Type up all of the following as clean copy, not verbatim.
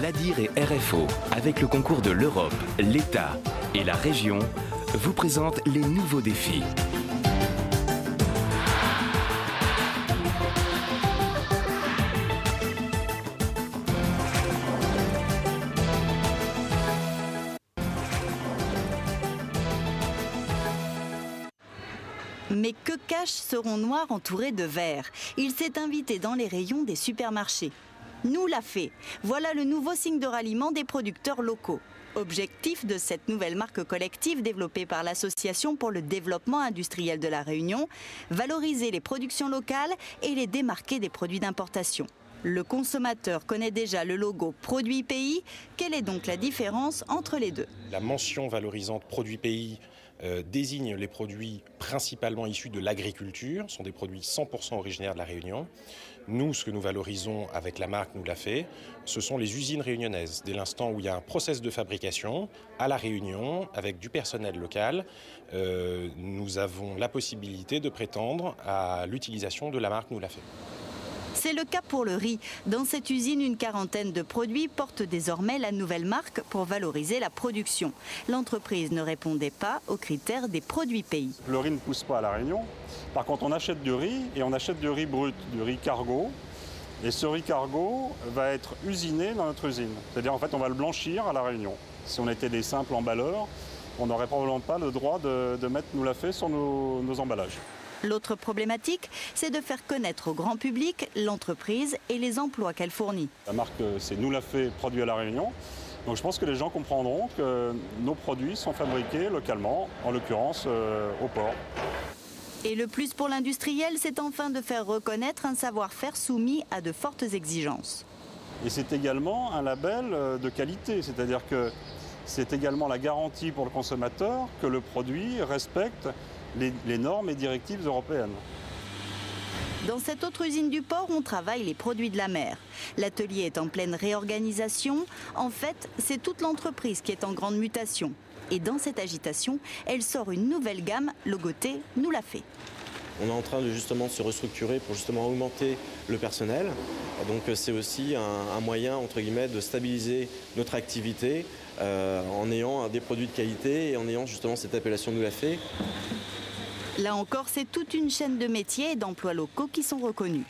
l'ADIR et RFO, avec le concours de l'Europe, l'État et la région, vous présentent les nouveaux défis. Mais que cachent ce rond noir entouré de vert? Il s'est invité dans les rayons des supermarchés. Nous l'a fait. Voilà le nouveau signe de ralliement des producteurs locaux. Objectif de cette nouvelle marque collective développée par l'Association pour le développement industriel de la Réunion, valoriser les productions locales et les démarquer des produits d'importation. Le consommateur connaît déjà le logo Produit Pays. Quelle est donc la différence entre les deux? La mention valorisante Produit Pays désigne les produits principalement issus de l'agriculture, ce sont des produits 100% originaires de la Réunion. Nous, ce que nous valorisons avec la marque Nous l'a fait, ce sont les usines réunionnaises. Dès l'instant où il y a un process de fabrication à la Réunion, avec du personnel local, nous avons la possibilité de prétendre à l'utilisation de la marque Nous l'a fait. C'est le cas pour le riz. Dans cette usine, une quarantaine de produits portent désormais la nouvelle marque pour valoriser la production. L'entreprise ne répondait pas aux critères des produits pays. Le riz ne pousse pas à la Réunion. Par contre, on achète du riz et on achète du riz brut, du riz cargo. Et ce riz cargo va être usiné dans notre usine. C'est-à-dire, en fait, on va le blanchir à la Réunion. Si on était des simples emballeurs, on n'aurait probablement pas le droit de mettre Nous l'a fait sur nos emballages. L'autre problématique, c'est de faire connaître au grand public l'entreprise et les emplois qu'elle fournit. La marque, c'est Nous l'a fait, produit à La Réunion. Donc je pense que les gens comprendront que nos produits sont fabriqués localement, en l'occurrence au port. Et le plus pour l'industriel, c'est enfin de faire reconnaître un savoir-faire soumis à de fortes exigences. Et c'est également un label de qualité, c'est-à-dire que c'est également la garantie pour le consommateur que le produit respecte les normes et directives européennes. Dans cette autre usine du port, on travaille les produits de la mer. L'atelier est en pleine réorganisation. En fait, c'est toute l'entreprise qui est en grande mutation. Et dans cette agitation, elle sort une nouvelle gamme logotée Nous l'a fait. On est en train de justement se restructurer pour justement augmenter le personnel. Donc c'est aussi un moyen entre guillemets de stabiliser notre activité en ayant des produits de qualité et en ayant justement cette appellation Nous l'a fait. Là encore, c'est toute une chaîne de métiers et d'emplois locaux qui sont reconnus.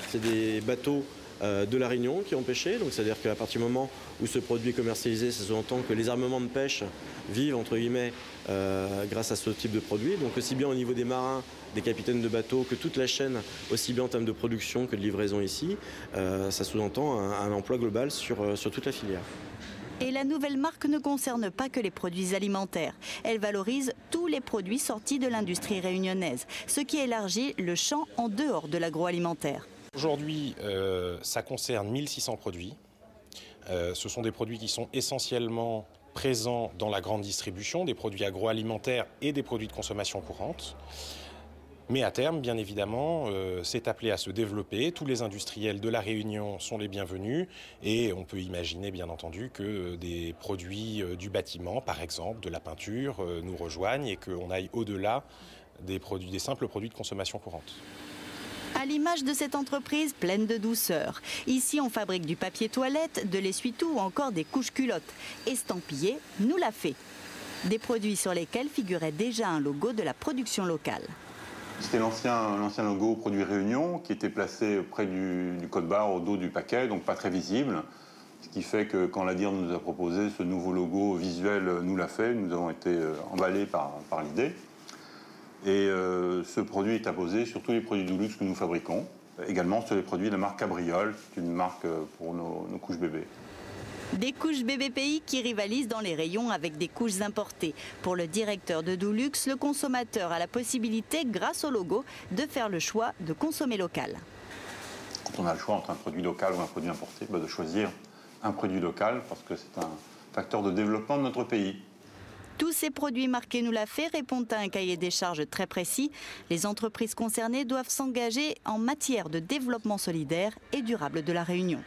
C'est des bateaux de la Réunion qui ont pêché, donc c'est-à-dire qu'à partir du moment où ce produit est commercialisé, ça sous-entend que les armements de pêche vivent entre guillemets grâce à ce type de produit. Donc aussi bien au niveau des marins, des capitaines de bateaux, que toute la chaîne, aussi bien en termes de production que de livraison ici, ça sous-entend un emploi global sur toute la filière. Et la nouvelle marque ne concerne pas que les produits alimentaires. Elle valorise tous les produits sortis de l'industrie réunionnaise, ce qui élargit le champ en dehors de l'agroalimentaire. Aujourd'hui, ça concerne 1600 produits. Ce sont des produits qui sont essentiellement présents dans la grande distribution, des produits agroalimentaires et des produits de consommation courante. Mais à terme, bien évidemment, c'est appelé à se développer. Tous les industriels de la Réunion sont les bienvenus et on peut imaginer, bien entendu, que des produits du bâtiment, par exemple, de la peinture, nous rejoignent et qu'on aille au-delà des simples produits de consommation courante. À l'image de cette entreprise pleine de douceur. Ici, on fabrique du papier toilette, de l'essuie-tout ou encore des couches culottes. Estampillé Nous l'a fait. Des produits sur lesquels figurait déjà un logo de la production locale. C'était l'ancien logo Produit Réunion qui était placé près du code-barre au dos du paquet, donc pas très visible. Ce qui fait que quand l'ADIR nous a proposé ce nouveau logo visuel Nous l'a fait, nous avons été emballés par l'idée. Et ce produit est apposé sur tous les produits Dulux que nous fabriquons, également sur les produits de la marque Cabriole, qui est une marque pour nos couches bébés. Des couches bébé pays qui rivalisent dans les rayons avec des couches importées. Pour le directeur de Dulux, le consommateur a la possibilité, grâce au logo, de faire le choix de consommer local. Quand on a le choix entre un produit local ou un produit importé, de choisir un produit local parce que c'est un facteur de développement de notre pays. Tous ces produits marqués Nous l'a fait répondent à un cahier des charges très précis. Les entreprises concernées doivent s'engager en matière de développement solidaire et durable de la Réunion.